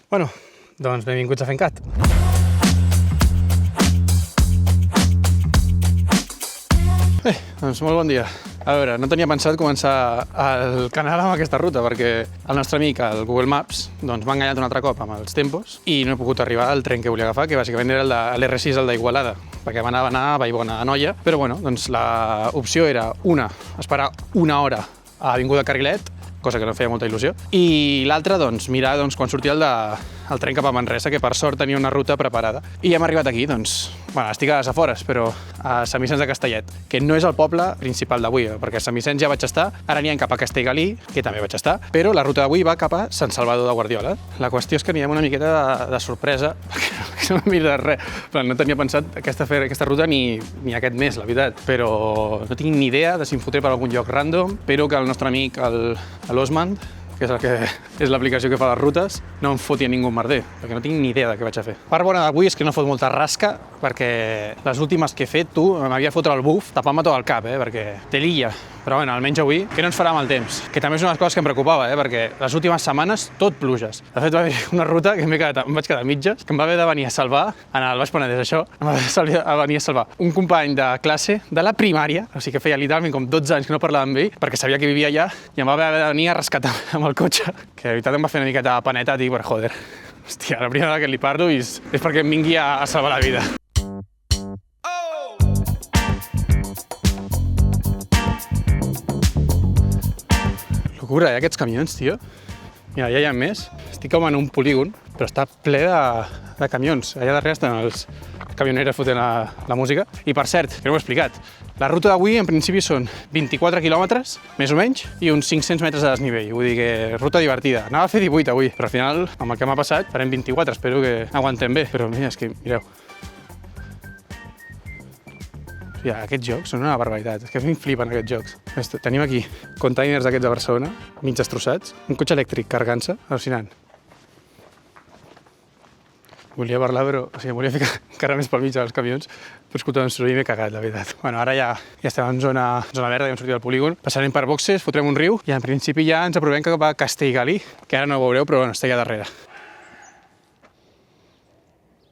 Bueno, doncs benvinguts a FenCat. Doncs molt bon dia. A veure, no tenia pensat començar el canal amb aquesta ruta perquè el nostre amic, el Google Maps, doncs m'ha enganyat un altre cop amb els tempos i no he pogut arribar al tren que volia agafar, que bàsicament era l'R6, el d'Igualada, perquè m'anava a anar a Vallbona Anoia, però bueno, doncs l'opció era esperar una hora a Avinguda Carrilet, cosa que no feia molta il·lusió, i l'altra, doncs, mirar quan sortia el tren cap a Manresa, que per sort tenia una ruta preparada. I hem arribat aquí, doncs, bueno, estic a les afores, però a Sant Vicenç de Castellet, que no és el poble principal d'avui, perquè a Sant Vicenç ja vaig estar, ara anirem cap a Castellgalí, que també vaig estar, però la ruta d'avui va cap a Sant Salvador de Guardiola. La qüestió és que anirem una miqueta de sorpresa, perquè no m'he mirat res. No tenia pensat fer aquesta ruta ni aquest mes, la veritat, però no tinc ni idea de si em fotré per algun lloc random. Espero que el nostre amic, l'Osmand, que és l'aplicació que fa les rutes, no em foti a ningú merder, perquè no tinc ni idea de què vaig a fer. Part bona d'avui és que no fot molta rasca, perquè les últimes que he fet, m'havia fotre el buf tapant-me tot el cap, perquè té l'illa. Però bueno, almenys avui, que no ens farà mal temps, que també és una de les coses que em preocupava, perquè les últimes setmanes tot pluges. De fet, va haver una ruta que em vaig quedar a mitges, que em va haver de venir a salvar, en el Baix Penedès, això, em va haver de venir a salvar un company de classe de la primària, o sigui que feia literalment com 12 anys que no parlava amb ell, perquè sabia que vivia allà, i em va haver de venir a rescatar amb el cotxe, que de veritat em va fer una miqueta de paneta, dic, per joder. Hòstia, la primera vegada que li parlo és perquè em vingui a salvar la vida. Locura, aquests camions, tio. Mira, ja hi ha més. Estic com en un polígon, però està ple de camions. Allà darrere estan els camioneres fotent la música. I per cert, que no ho he explicat, la ruta d'avui en principi són 24 quilòmetres, més o menys, i uns 500 metres de desnivell. Vull dir que ruta divertida. Anava a fer 18 avui, però al final, amb el que m'ha passat, farem 24. Espero que aguantem bé. Però mira, és que, mireu. Ja, aquests jocs són una barbaritat, és que a mi em flipen aquests jocs. Tenim aquí containers d'aquests de Barcelona, mig destrossats, un cotxe elèctric carregant-se, al·lucinant. Volia parlar, però volia ficar encara més pel mig dels camions, però escoltant un soroll i m'he cagat, la veritat. Bueno, ara ja estem en zona verda, ja hem sortit del polígon, passarem per boxes, fotrem un riu i en principi ja ens aprovem cap a Castellgalí, que ara no ho veureu, però bueno, està allà darrere.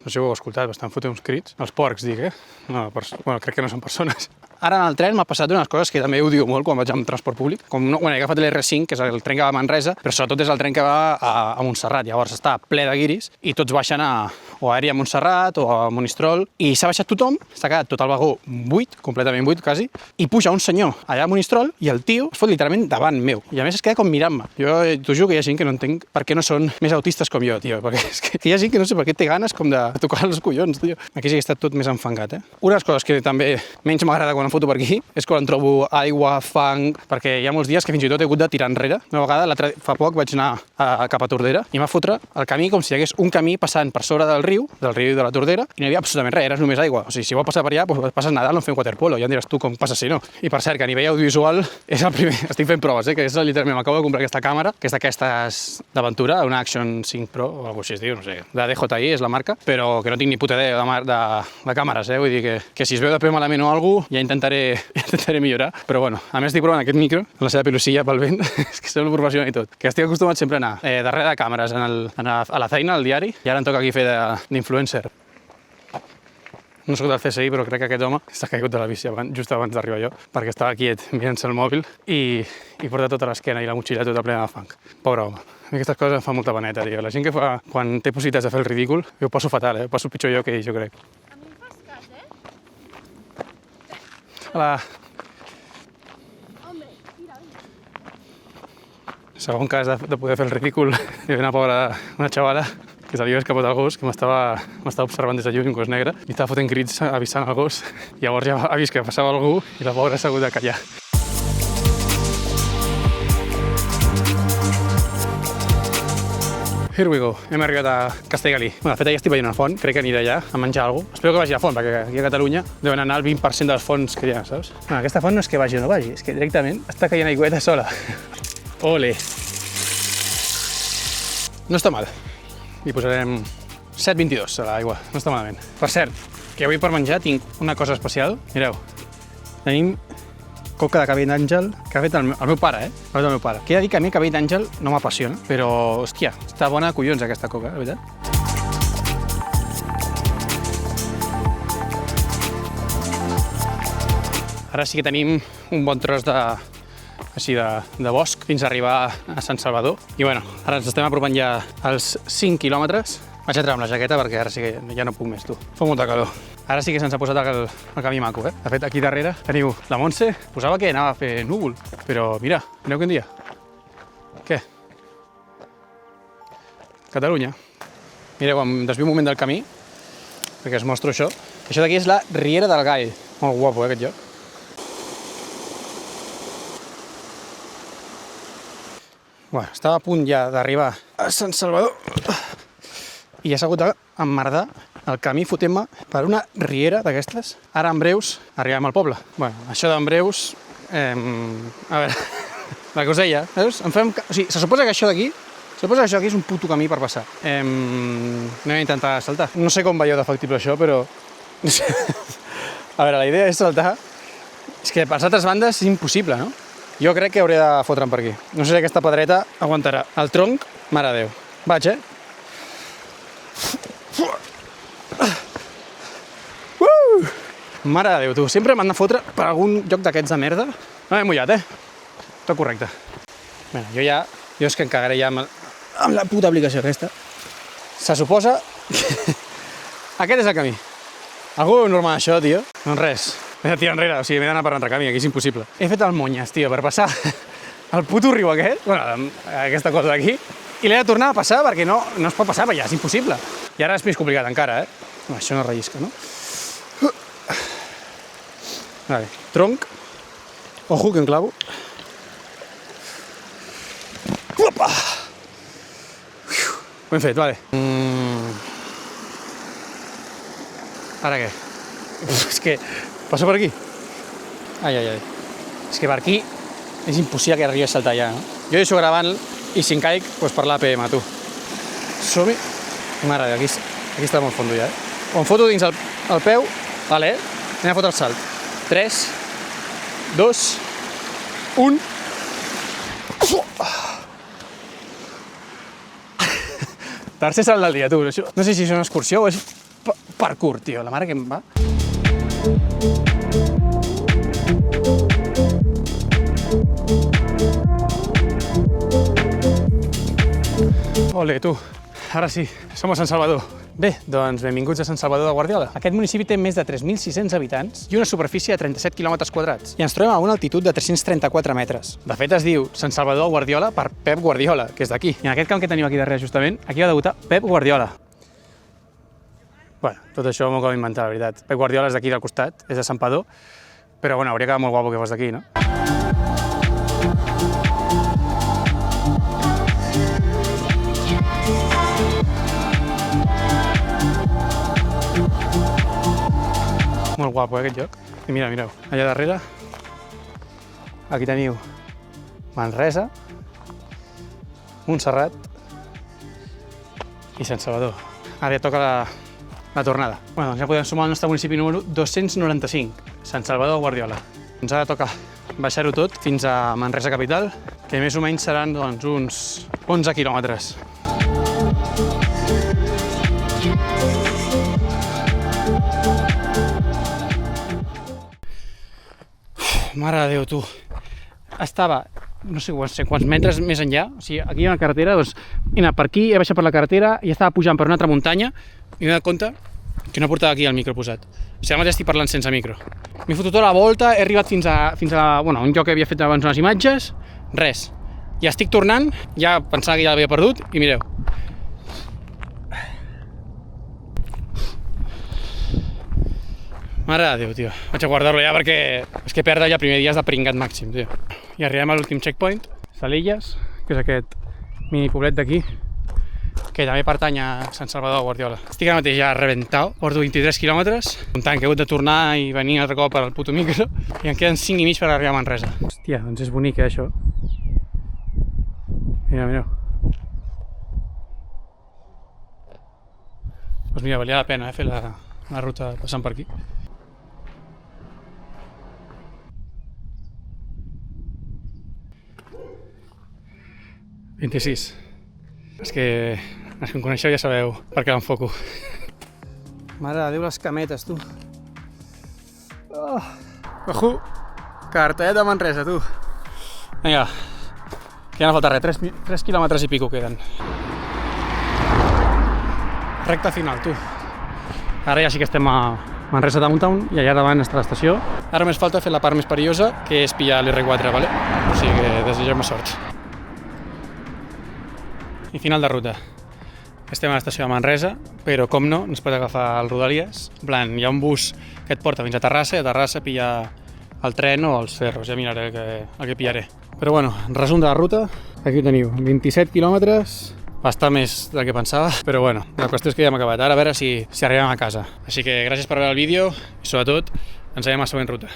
No sé si ho heu escoltat, estan fotent uns crits. Els porcs, dic, No, bueno, crec que no són persones. Ara en el tren m'ha passat unes coses que també ho diu molt quan vaig amb transport públic. He agafat l'R5, que és el tren que va a Manresa, però sobretot és el tren que va a Montserrat. Llavors està ple de guiris i tots baixen o a Aèria a Montserrat o a Monistrol. I s'ha baixat tothom, s'ha quedat tot el vagó buit, completament buit, quasi, i puja un senyor allà a Monistrol i el tio es fot literalment davant meu. I a més es queda com mirant-me. Jo t'ho juro que hi ha gent que no entenc per què no són més autistes com jo, tio. Perquè és que hi ha gent que no sé per què té ganes com de tocar els collons, tio. Aquí sí que està tot més enfangat, Una de les coses que també menys m'agrada quan em foto per aquí és quan trobo aigua, fang, perquè hi ha molts dies que fins i tot he hagut de tirar enrere. Una vegada, fa poc, vaig anar cap a Tordera i em va fotre el camí com si hi hagués un camí passant per sobre del riu de la Tordera, i no hi havia absolutament res, era només aigua. O sigui, si vol passar per allà, doncs passes nedant o fent waterpolo, ja em diràs tu com passa si no. I per cert, que a nivell audiovisual és el primer, estic fent proves, que és literalment m'acabo de comprar aquesta càmera, que és d'aquestes d'aventura, una Action 5 Pro, o alguna cosa així es diu, no sé, de DJI és la marca, però que no tinc ni puta idea de càmeres, vull dir que si es veu de peu malament o alguna cosa, ja intentaré millorar, però bueno, a més estic provant aquest micro, la seva pilosilla pel vent, és que sembla professional i tot, que estic acostumat sempre a anar darrere de càmeres a la feina, al diari, i ara em toca aquí fer d'influencer. No soc del CSI, però crec que aquest home s'ha caigut de la bici just abans d'arribar jo, perquè estava quiet mirant-se el mòbil i porta tota l'esquena i la motxilla tota plena de fang. Pobre home. A mi aquestes coses em fan molta paneta, tio. La gent que fa, quan té possibilitats de fer el ridícul, jo ho passo fatal, ho passo pitjor jo que ell, jo crec. A mi em fas cas, Hola. Home, mira. Segon cas de poder fer el ridícul, hi havia una xavala que s'havia escapat al gos, que m'estava observant des de lluny, un gos negre, i estava fotent crits avisant el gos. Llavors ja ha vist que passava algú i la pobra s'ha hagut de callar. Here we go. Hem arribat a Castellgalí. De fet, ja estic veient una font, crec que aniré allà a menjar alguna cosa. Espero que vagi a la font, perquè aquí a Catalunya deuen anar el 20% de les fonts que hi ha, saps? Aquesta font no és que vagi o no vagi, és que directament està caient aigüeta sola. Ole! No està mal. Hi posarem 7,22 a l'aigua, no està malament. Per cert, que avui per menjar tinc una cosa especial. Mireu, tenim coca de cabell d'àngel que ha fet el meu pare, Ha fet el meu pare. Que he de dir que a mi el cabell d'àngel no m'apassiona, però, hòstia, està bona de collons aquesta coca, de veritat. Ara sí que tenim un bon tros de bosc fins a arribar a Sant Salvador. I bueno, ara ens estem apropant ja als 5 quilòmetres. Vaig a treure amb la jaqueta perquè ara sí que ja no puc més, tu. Fa molta calor. Ara sí que se'ns ha posat el camí maco, De fet, aquí darrere teniu la Montse. Posava que anava a fer núvol, però mira, mireu quin dia. Què? Catalunya. Mireu, em desvio un moment del camí, perquè us mostro això. Això d'aquí és la Riera del Gall. Molt guapo, aquest lloc. Bueno, estava a punt ja d'arribar a Sant Salvador i ja s'ha hagut d'emmerdar el camí fotent-me per una riera d'aquestes. Ara en breus arribem al poble. Bueno, això d'en breus... a veure, la que us deia, veus? O sigui, se suposa que això d'aquí és un puto camí per passar. Anem a intentar saltar. No sé com veieu de factible això, però... A veure, la idea és saltar. És que per les altres bandes és impossible, no? Jo crec que hauré de fotre'm per aquí. No sé si aquesta pedreta aguantarà. El tronc, mare de Déu. Vaig, Mare de Déu, tu. Sempre m'han de fotre per algun lloc d'aquests de merda. No m'he mullat, Tot correcte. Bé, jo és que em cagaré ja amb la puta aplicació aquesta. Se suposa que aquest és el camí. Algú veu normal això, tio? Doncs res. M'he de tirar enrere, o sigui, m'he d'anar per l'altre camí, aquí és impossible. He fet el monyes, tio, per passar el puto riu aquest, bueno, aquesta cosa d'aquí, i l'he de tornar a passar perquè no es pot passar per allà, és impossible. I ara és més complicat encara, No, això no rellisca, no? Vale, tronc. Ojo, que em clavo. Opa! Ho hem fet, vale. Ara què? És que... Passa per aquí? Ai. És que per aquí és impossible que arribi a saltar ja, no? Jo deixo gravant i si em caic, doncs per l'APM, tu. Som-hi. Mare, aquí està molt fondo ja, O em foto dins el peu, vale, anem a fotre el salt. 3, 2, 1... Tercer salt del dia, tu. No sé si és una excursió o és parkour, tio. La mare que em va... Ole, tu. Ara sí, som a Sant Salvador. Bé, doncs benvinguts a Sant Salvador de Guardiola. Aquest municipi té més de 3.600 habitants i una superfície de 37 quilòmetres quadrats. I ens trobem a una altitud de 334 metres. De fet, es diu Sant Salvador de Guardiola per Pep Guardiola, que és d'aquí. I en aquest camp que teniu aquí darrere, justament, aquí va debutar Pep Guardiola. Bueno, tot això m'ho acabo d'inventar, la veritat. Pep Guardiola és d'aquí del costat, és de Santpedor, però bueno, hauria quedat molt guapo que fos d'aquí, no? Molt guapo, aquest lloc. I mira, mireu, allà darrere, aquí teniu Manresa, Montserrat i Sant Salvador. Ara ja toca la tornada. Bueno, doncs ja podem sumar el nostre municipi número 295, Sant Salvador de Guardiola. Doncs ara toca baixar-ho tot fins a Manresa capital, que més o menys seran doncs, uns 11 quilòmetres. Mare de Déu, tu. Estava, no sé quants metres més enllà, o sigui, aquí hi ha una carretera, doncs he anat per aquí, he baixat per la carretera i estava pujant per una altra muntanya i m'he donat compte que no portava aquí el micro posat. O sigui, ara mateix estic parlant sense micro. M'he fotut tota la volta, he arribat fins a un lloc que havia fet abans unes imatges, res. I estic tornant, ja pensava que ja l'havia perdut i mireu. Mare de Déu, tio. Vaig a guardar-lo ja perquè és que perdre ja el primer dia és de pringat màxim, tio. I arribem a l'últim checkpoint, Salillas, que és aquest mini poblet d'aquí, que també pertany a Sant Salvador de Guardiola. Estic ara mateix ja rebentat, porto 23 quilòmetres, comptant que he hagut de tornar i venir altre cop al puto micro, i em queden 5 i mig per arribar a Manresa. Hòstia, doncs és bonic, això. Mireu. Doncs mira, valia la pena fer la ruta passant per aquí. 26. És que els que em coneixeu ja sabeu per què l'enfoco. Mare de Déu, les cametes, tu. Oh. Ojo, cartellet de Manresa, tu. Vinga, que ja no falta res, 3 quilòmetres i pico queden. Recta final, tu. Ara ja sí que estem a Manresa Downtown i allà davant està l'estació. Ara només falta fer la part més perillosa, que és pillar l'R4, vale? O sigui que desitgem-me sort. I final de ruta. Estem a l'estació de Manresa, però com no, ens pot agafar el Rodalies. En plan, hi ha un bus que et porta fins a Terrassa i a Terrassa pillar el tren o els ferros, ja miraré el que pillaré. Però bueno, resum de la ruta, aquí ho teniu, 27 quilòmetres, bastant més del que pensava, però bueno, la qüestió és que ja hem acabat. Ara a veure si arribem a casa. Així que gràcies per veure el vídeo i sobretot ens veiem a la següent ruta.